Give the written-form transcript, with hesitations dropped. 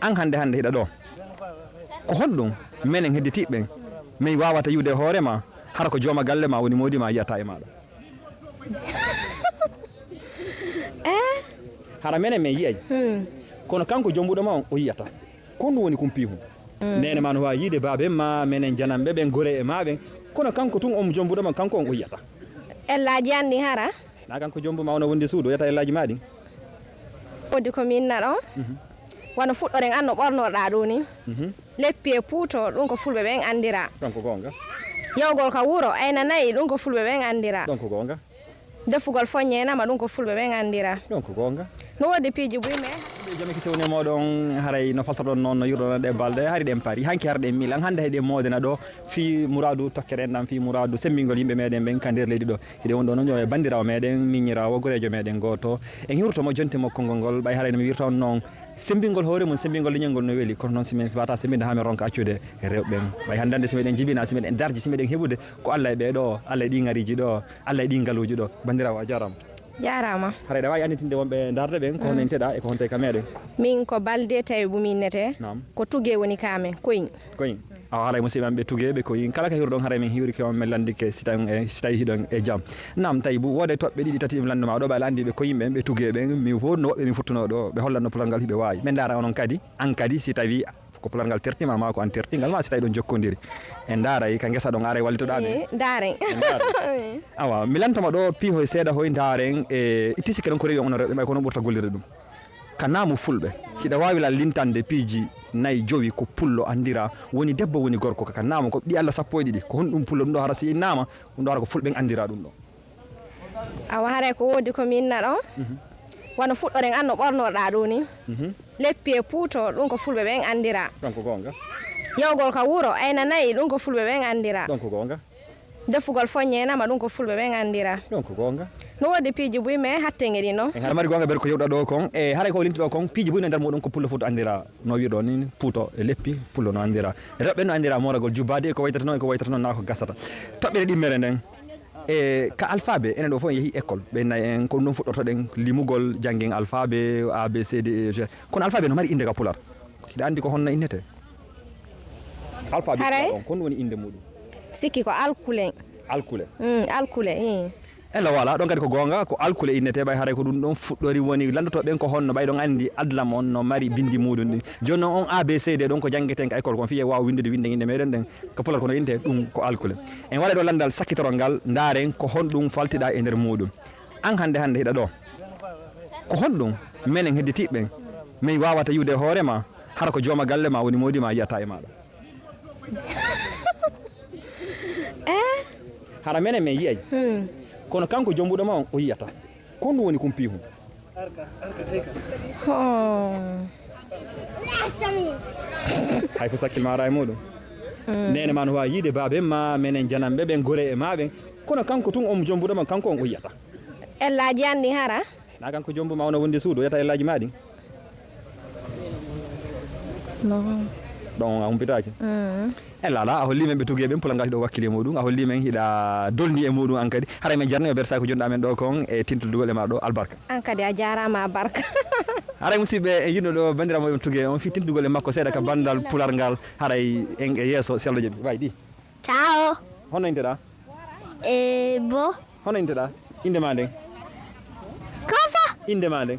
an hande hiɗa ɗo ko honɗum minen hedditiɓe ɓen min wawata yiwde hoore ma hara ko jooma galle ma woni modi ma yiyata e maɗa hara menen min yiyay kono kanko jombuɗo ma o yiyata ko ɗum woni kumpihu nene ma no wawi yiide baben ma minen janamɓe ɓen gore e maɓen kono kanko tun on jombuɗo ma kanko on o yiyata ellaji anni hara na kanko jombu ma ono wondi suudu o yiyata ellaji maɗi wodi ko minna ɗo wona fuɗɗoren an no ɓornoɗa ɗo ni leppi e puuto ɗum ko fulɓe ɓen andira ɗon ko gonga yewgol ka wuuro ayna nayyi ɗum ko fulɓe ɓen andira ɗon ko gonga defugol foññenama ɗum ko fulɓe ɓen andira ɗon ko gonga no wodi piiji buyme jami ki sewni moɗon haray no fasaɗon noon no yurɗon ɗe balɗe hari ɗen paari hanki harɗen mil an hannde heɗen modena ɗo fi mouradu tokkere en ɗam fi mouradu sembingol yimɓe meɗen ɓen ka nder leydi ɗo hiɗe won ɗo noon e bandirawo meɗen miñirawo gorejo meɗen goto en hiwrtomo jonte mokkol ngol ɓay haray no mi wirta on noon sembingol hoore mum sembingol leñol ngol no weeli kono noon simin wata sembinde ha min ronka accude e rewɓeɓen ɓay hannde hannde simeɗen jibina simeɗen darji simeɗen heɓude ko Allah e ɓeɗo Allah e ɗi ŋariji ɗo Allah e ɗi ngaluji ɗo bandirawo a jarama jarama haray ɗa wawi anditinde wonɓe darde ɓen ko hono en teɗa e ko honte ka meɗen min ko balde tawi buminnete ko tugue woni kamen koyin awa haray musidɓe ɓe tugueɓe koyin kala ka hiwruɗon haray min hiwri ko min landike si tawi hiɗon e jaam nam tawi wooda toɓɓe ɗiɗi tati mi landuma ɗo ɓe ala andiɓe ko yimɓe ɓe tugueɓe mi wonno woɓɓe min futtuno ɗo ɓe hollanno pulal ngal hiɓe wawi min daara onon kadi an kadi si tawi ko pulal ngal tertima ma ko an tertingal ma si tawi ɗon jokkodiri en daaray ka guesa ɗon ara wallitoɗaɓe daaren awa mi lantama ɗo piihoy seeɗa hoy daaren e itti sikke ɗon ko rewi ono rewɓe ɓay kono ɓurta gollirde ɗum ka naamu fulɓe hiɗa wawi la lintande piiji nayyi jowi ko pullo andira woni debbo woni gorko kaka naama ko ɗi Allah sappo e ɗiɗi ko honɗum pullo ɗum ɗo hara si naama ɗum ɗo hara ko fulɓen andira ɗum ɗo awa haray ko wodi ko minna ɗo wona fuɗɗoren an no ɓornoɗa ɗo ni leppi e puuto ɗum ko fulɓe ɓen andira ɗon ko gonga yewgol ka wuuro ayna nayyi ɗum ko fulɓe ɓen andira ɗon ko gonga defugol foññenama ɗum ko fulɓe ɓen andira ɗon ko gonga no wodi piiji buyme hattege ɗi no en haɗa mari gonga ɓeɗa ko yewɗa ɗo kon e haray ko linti ɗo kon piiji buyno nder muɗum ko pullo foto andira no wiɗo ni puuto e leppi pullo no andira rewɓe no andira moragol jubbade e ko waytata noon e ko waytata noon na ko gasata toɓɓere ɗimmere nden e ka alphabet enen ɗo fof en yeehi école ɓe nayi en ko ɗum fuɗɗorto ɗen limugol janggen alphabet abcd e kono alphabet no mari inde ka pular hiɗa andi ko honno innete alphabet on ko ɗum woni inde muɗum sikki ko alkule ela wala ɗon kadi ko gonga ko alkule innete ɓay haray ko ɗum ɗon fuɗɗori woni landotoɓe ɓen ko honno ɓay ɗon andi adlam on no mari bindi muɗum ɗi joni noon on abcd ɗon ko janggueten ka école kon fiye wawa windude winde inde meɗen ɗen ko pular kono inte ɗum ko alkule en waɗa ɗo landal sakkitorol ngal daren ko honɗum faltiɗa e nder muɗum an hande hiɗa ɗo ko honɗum minen hedditiɓe ɓen min wawata yiwde hoore ma hara ko jooma galle ma woni modi ma yiyata e maɗa hara menen min yiyay kono kanko jombuɗo ma o yiyata ko ɗum woni kumpihu hay fo sakkil ma ara e muɗum nene ma no wawi yiide baben ma minen janamɓe ɓen gore e maɓen kono kanko tun on jombuɗo ma kanko on o yiyata ellaji anni hara na kanko jombu ma ono wondi suudu o yiyata ellaji maɗi ɗon a humpitaki elala a hollimen ɓe tugue ɓen pulal ngal hiɗo wakkili muɗum a hollimen hiɗa dolni e muɗum an kadi haray men jarni o bersa ko jonɗa men ɗo kon e tintudugol e ma ɗo albarka an kadi a jarama barka haray musidɓe e yinno ɗo bandiramoɓe tugue on fi tintudugol e makko seeɗa ka bandal pular ngal haray en e yesso sello jeeɓi wayi ɗi ciao hono inteɗa bo hono inteɗa inde ma nden cosa inde ma nden